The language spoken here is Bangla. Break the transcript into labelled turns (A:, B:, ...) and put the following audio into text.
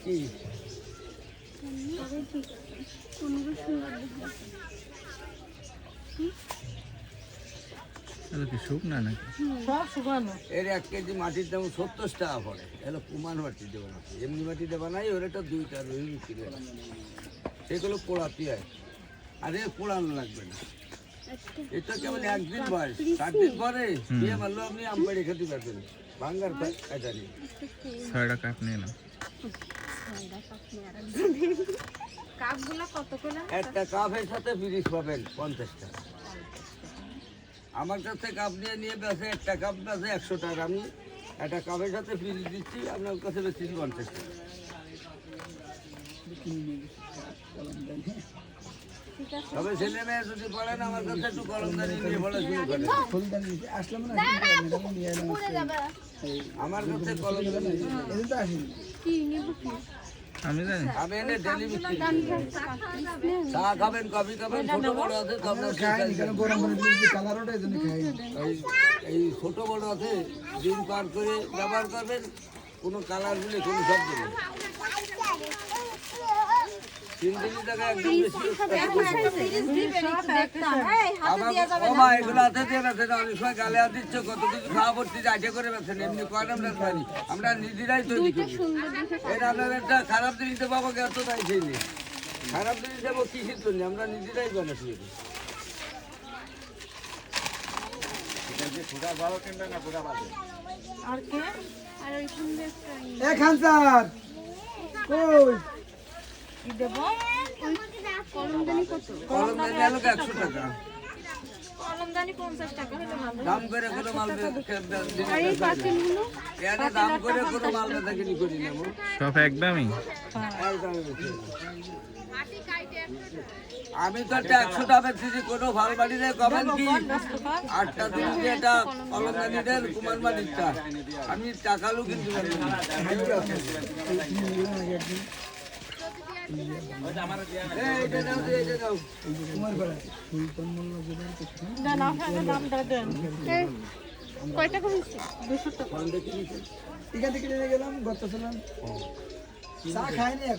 A: কি
B: শুকনা নাকি?
A: এর 1 কেজি মাটির দাম 70 টাকা পড়ে। এগুলো কুমান মাটি দেবো না, এমনি মাটিতে বানাই ওটা 2টা রুই বিক্রি হয়, সেগুলো পোড়াতে হয়। আর এ পোড়ানো লাগবে না, এটা কেবল 1 দিন বয়স। 7 দিন পরে বিয়ে মারলেও আপনি আম পেড়ে খেতে পারবেন, ভাঙ্গার কায়দা নেই।
B: 6 টাকা নিয়ে না।
A: একটা কাপের সাথে 30 পাবেন 50 টাকা। আমার কাছে কাপ নিয়ে নিয়ে বেছে, একটা কাপ বেছে 100 টাকা। আমি একটা কাপের সাথে 30 দিচ্ছি, আপনার কাছে বেশি 50 টাকা। তবে ছেলে মেয়ে যদি পড়েন আমার কাছে একটু কলমদানি নিয়ে পড়াশুনো করেন। আমার কাছে কলমদানি
B: আমি জানি।
A: আমি এনে ডেলি বিক্রি করি। চা খাবেন, কফি খাবেন, ছোট বড় আছে তো আপনার এই ছোট বড় আছে, দিন পার করে ব্যবহার করবেন, কোনো কালার বলে কোনো শব্দ নেই। 3 দিনই টাকা একদম বেশি। আবার এগুলো হাতে দিয়ে বেছেন, অনেক সময় গালে হাত দিচ্ছে, কত কিছু খাওয়া পড়তে আইটে করে বেছেন, এমনি কয়েন আমরা জানি, আমরা নিজেরাই তৈরি করি। এটা আপনার একটা খারাপ জিনিস পাবো, এত তাই সেই নেই। খারাপ জিনিস দেবো কিসের জন্য, আমরা নিজেরাই বানাচ্ছি। কলমদানি হলো 100 টাকা দাম করে, কোনো মাল দাম করে কোনো মাল বেচা কিনি করি না।
B: সব একদমই।
A: আমি তো একটা 100 টাকা বেচছি, কোনো ভাল বাড়িতে কমেন কি 8টা দিন এটা কলমদানি দেন কুমার মালিকটা, আমি টাকালু কিন্তু
C: কয়টা করেছি? 200 টাকা।
A: গেলাম গত চা খাইনি এখন।